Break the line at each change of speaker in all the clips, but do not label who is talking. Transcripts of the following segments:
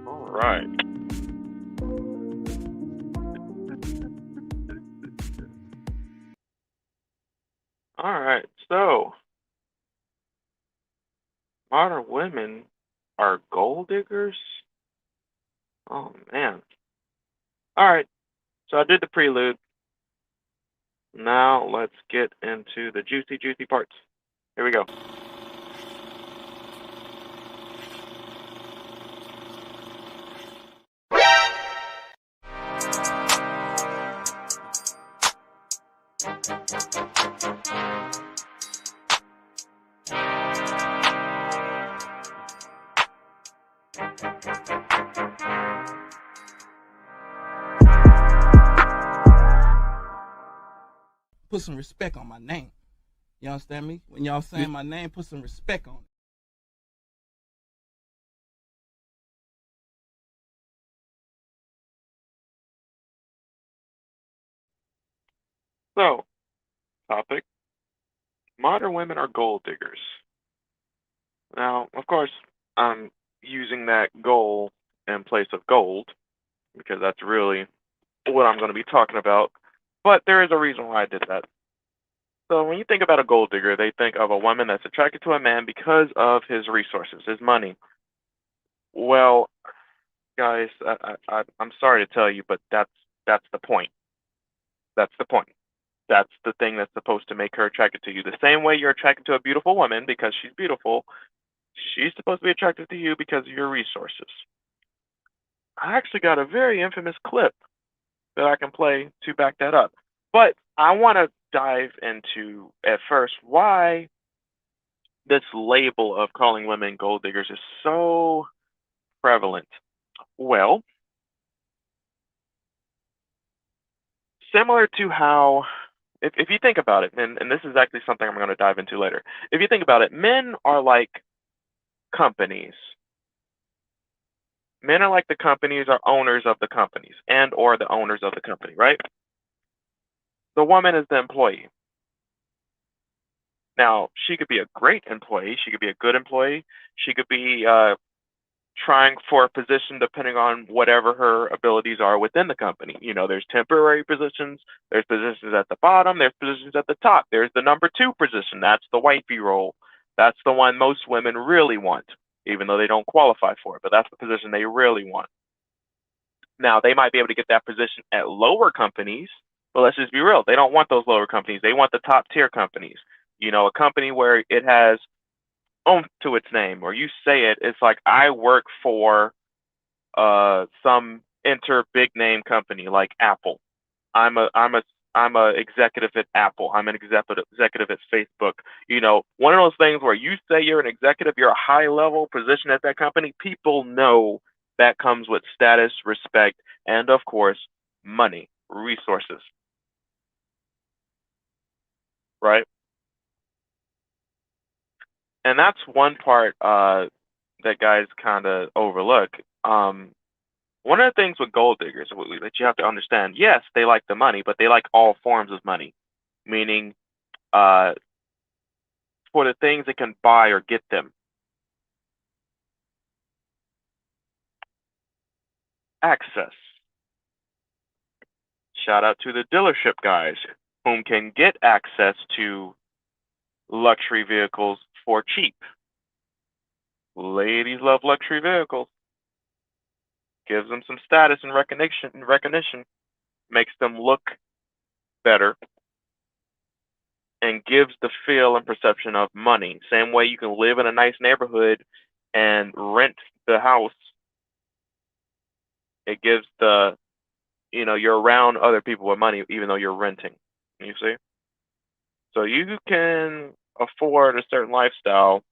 All right. All right. So, modern women are gold diggers? Oh, man. All right. So, I did the prelude. Now, let's get into the juicy, juicy parts. Here we go.
Put some respect on my name. You understand me? When y'all saying my name, put some respect on it.
So, topic modern women are gold diggers. Now, of course, I'm using that goal in place of gold because that's really what I'm going to be talking about. But there is a reason why I did that. So when you think about a gold digger, they think of a woman that's attracted to a man because of his resources, his money. Well, guys, I'm sorry to tell you, but that's the point. That's the point. That's the thing that's supposed to make her attracted to you. The same way you're attracted to a beautiful woman because she's beautiful, she's supposed to be attracted to you because of your resources. I actually got a very infamous clip that I can play to back that up. But I want to dive into, at first, why this label of calling women gold diggers is so prevalent. Well, similar to how, if you think about it, and this is actually something I'm going to dive into later. If you think about it, men are like companies. Men are like the companies are owners of the companies and or the owners of the company, right? The woman is the employee. Now, she could be a great employee. She could be a good employee. She could be trying for a position depending on whatever her abilities are within the company. You know, there's temporary positions, there's positions at the bottom, there's positions at the top. There's the number two position. That's the wifey role. That's the one most women really want, even though they don't qualify for it. But that's the position they really want. Now, they might be able to get that position at lower companies, but let's just be real. They don't want those lower companies. They want the top tier companies. You know, a company where it has oomph to its name, or you say it, it's like I work for some big name company like Apple. I'm a executive at Apple. I'm an executive at Facebook. You know, one of those things where you say you're an executive, you're a high level position at that company. People know that comes with status, respect, and of course, money, resources, right? And that's one part that guys kind of overlook. One of the things with gold diggers that you have to understand, yes, they like the money, but they like all forms of money, meaning uh, for the things they can buy or get them. Access. Shout out to the dealership guys whom can get access to luxury vehicles for cheap. Ladies love luxury vehicles. Gives them some status and recognition, makes them look better, and gives the feel and perception of money. Same way you can live in a nice neighborhood and rent the house. It gives you're around other people with money even though you're renting. You see? So you can afford a certain lifestyle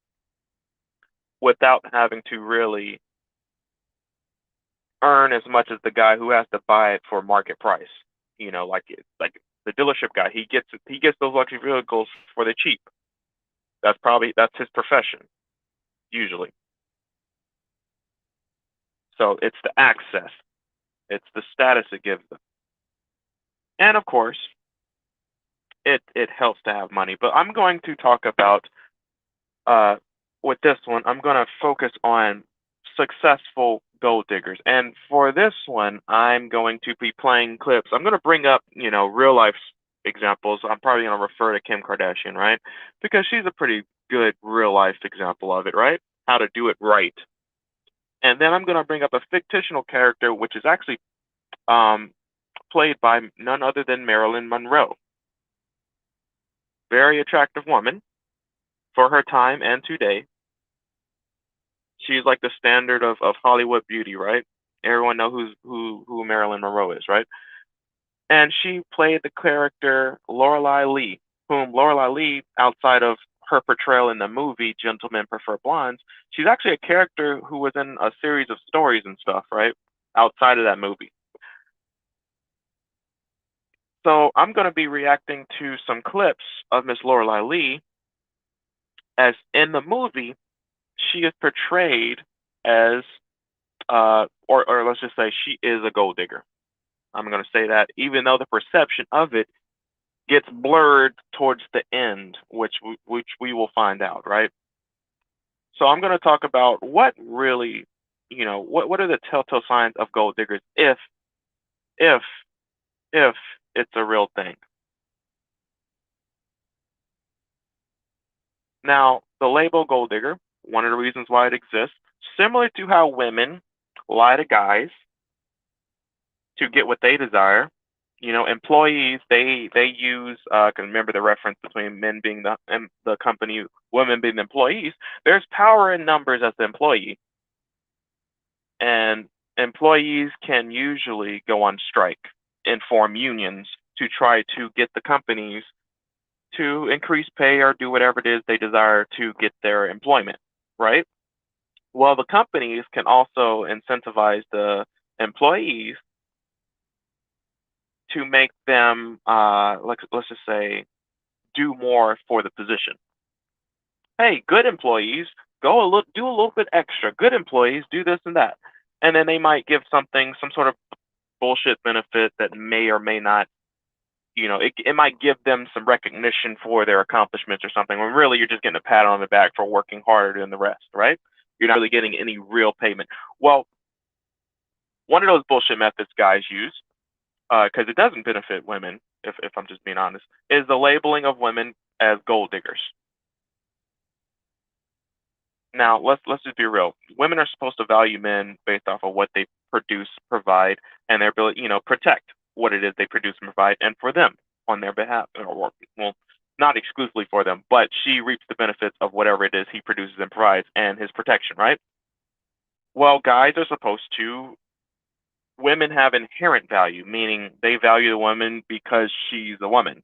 without having to really earn as much as the guy who has to buy it for market price. Like the dealership guy, he gets those luxury vehicles for the cheap. That's his profession usually. So it's the access, it's the status it gives them, and of course, it helps to have money. But I'm going to talk about uh, with this one. I'm going to focus on successful gold diggers, and for this one, I'm going to be playing clips. I'm going to bring up real life examples. I'm probably going to refer to Kim Kardashian, right? Because she's a pretty good real life example of it, right? How to do it right. And then I'm going to bring up a fictional character, which is actually um, played by none other than Marilyn Monroe. Very attractive woman for her time and today. She's like the standard of Hollywood beauty, right? Everyone know who Marilyn Monroe is, right? And she played the character Lorelei Lee, whom Lorelei Lee, outside of her portrayal in the movie Gentlemen Prefer Blondes, she's actually a character who was in a series of stories and stuff, right? Outside of that movie. So I'm going to be reacting to some clips of Miss Lorelei Lee, as in the movie she is portrayed as, or let's just say she is a gold digger. I'm going to say that, even though the perception of it gets blurred towards the end, which we will find out, right? So I'm going to talk about what really, what are the telltale signs of gold diggers if if it's a real thing. Now, the label gold digger, one of the reasons why it exists, similar to how women lie to guys to get what they desire. Employees, they use, can remember the reference between men being the company, women being the employees. There's power in numbers as the employee, and employees can usually go on strike and form unions to try to get the companies to increase pay or do whatever it is they desire to get their employment, right? Well, the companies can also incentivize the employees to make them, let's just say, do more for the position. Hey, good employees, do a little bit extra. Good employees do this and that, and then they might give some sort of bullshit benefit that may or may not, it might give them some recognition for their accomplishments or something. When really you're just getting a pat on the back for working harder than the rest, right? You're not really getting any real payment. Well, one of those bullshit methods guys use, because it doesn't benefit women, if I'm just being honest, is the labeling of women as gold diggers. Now, let's just be real. Women are supposed to value men based off of what they produce, provide, and their ability, protect what it is they produce and provide, and for them on their behalf, or well, not exclusively for them, but she reaps the benefits of whatever it is he produces and provides, and his protection, right? Well, guys are supposed to. Women have inherent value, meaning they value the woman because she's a woman.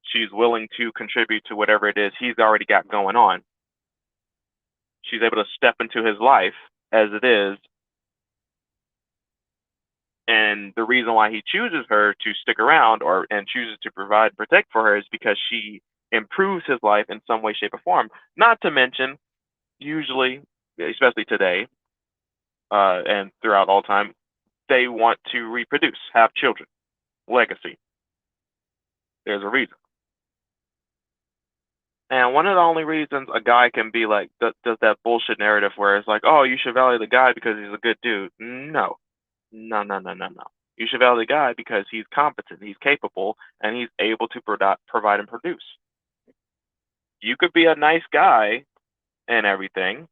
She's willing to contribute to whatever it is he's already got going on. She's able to step into his life as it is And the reason why he chooses her to stick around and chooses to provide and protect for her is because she improves his life in some way, shape, or form. Not to mention, usually, especially today, and throughout all time, they want to reproduce, have children, legacy. There's a reason. And one of the only reasons a guy can be like, does that bullshit narrative where it's like, oh, you should value the guy because he's a good dude. No, no, no, no, no, no. You should value the guy because he's competent, he's capable, and he's able to provide and produce. You could be a nice guy and everything,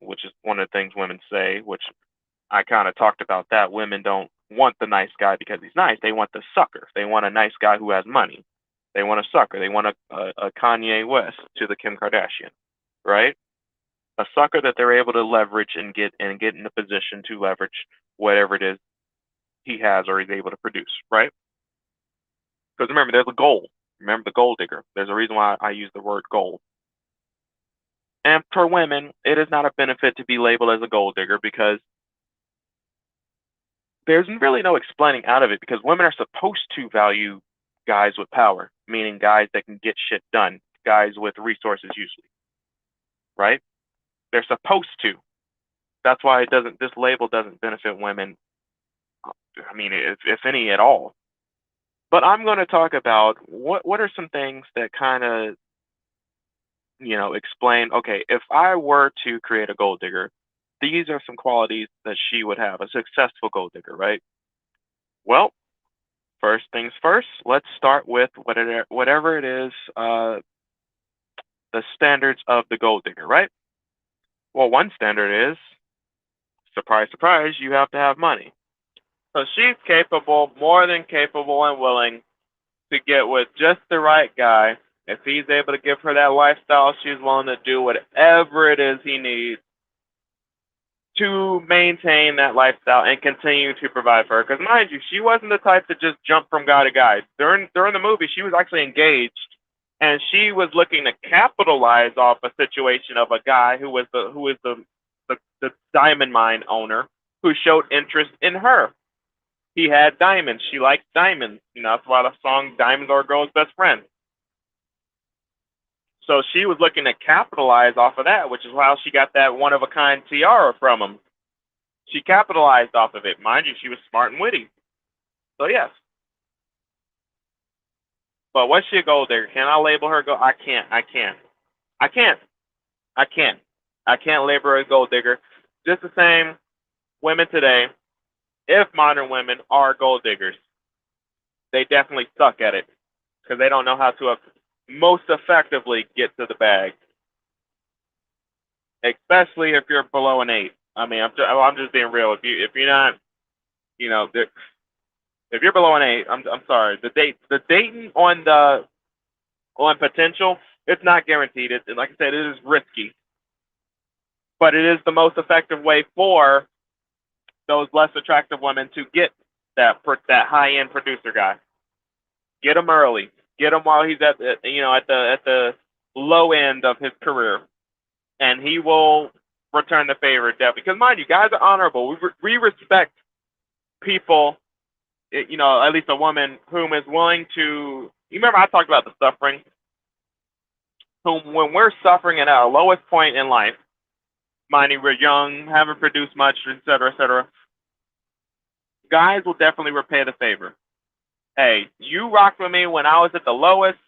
which is one of the things women say, which I kind of talked about that. Women don't want the nice guy because he's nice. They want the sucker. They want a nice guy who has money. They want a sucker. They want a Kanye West to the Kim Kardashian, right? A sucker that they're able to leverage and get in a position to leverage whatever it is he has or he's able to produce, right? Because remember, there's a goal. Remember the gold digger. There's a reason why I use the word gold. And for women, it is not a benefit to be labeled as a gold digger because there's really no explaining out of it because women are supposed to value guys with power, meaning guys that can get shit done, guys with resources usually, right? They're supposed to. That's why this label doesn't benefit women. I mean, if any at all. But I'm going to talk about what are some things that kind of, explain, okay, if I were to create a gold digger, these are some qualities that she would have, a successful gold digger, right? Well, first things first, let's start with whatever it is, the standards of the gold digger, right? Well, one standard is, surprise, surprise, you have to have money. So she's capable, more than capable and willing to get with just the right guy. If he's able to give her that lifestyle, she's willing to do whatever it is he needs to maintain that lifestyle and continue to provide for her. Because mind you, she wasn't the type to just jump from guy to guy. During the movie, she was actually engaged, and she was looking to capitalize off a situation of a guy who was the diamond mine owner who showed interest in her. He had diamonds. She liked diamonds. That's why the song "Diamonds Are a Girl's Best Friend." So she was looking to capitalize off of that, which is how she got that one-of-a-kind tiara from him. She capitalized off of it. Mind you, she was smart and witty. So, yes. But was she a gold digger? Can I label her gold? I can't. I can't label her a gold digger. Just the same, women today, if modern women are gold diggers, they definitely suck at it because they don't know how to most effectively get to the bag, especially if you're below an 8. I mean, I'm just being real. If you're not, if you're below an 8, I'm sorry. The dating on potential, it's not guaranteed. Like I said, it is risky, but it is the most effective way for those less attractive women to get that high end producer guy. Get him early. Get him while he's at the low end of his career, and he will return the favor. Because mind you, guys are honorable. We respect people. At least a woman whom is willing to. You remember I talked about the suffering. Whom when we're suffering at our lowest point in life, mind you, we're young, haven't produced much, etc. Guys will definitely repay the favor. Hey, you rocked with me when I was at the lowest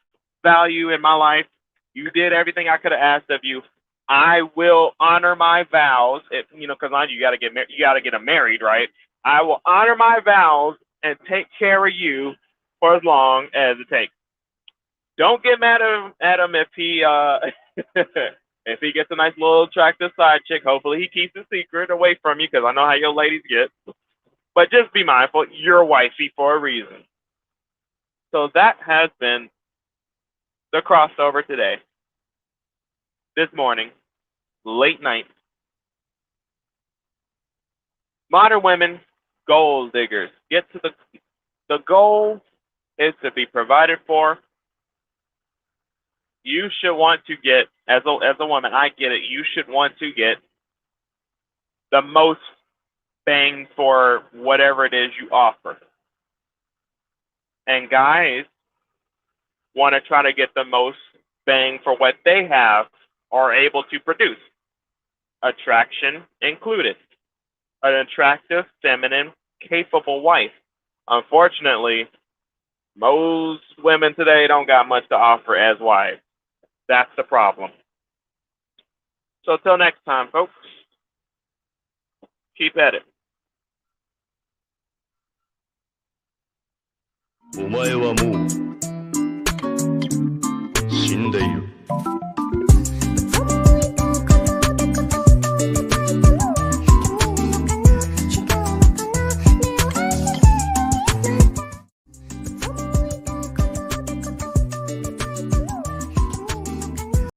value in my life. You did everything I could have asked of you. I will honor my vows. Because you got to get them married, right? I will honor my vows and take care of you for as long as it takes. Don't get mad at him if he if he gets a nice little attractive side chick. Hopefully he keeps the secret away from you because I know how your ladies get. But just be mindful, you're wifey for a reason. So that has been the crossover today. This morning, late night. Modern women, gold diggers. Get to the goal is to be provided for. You should want to get, as a woman, I get it, you should want to get the most bang for whatever it is you offer. And guys want to try to get the most bang for what they have or are able to produce. Attraction included. An attractive, feminine, capable wife. Unfortunately, most women today don't got much to offer as wives. That's the problem. So till next time, folks, keep at it.
お前はもう死んでいる。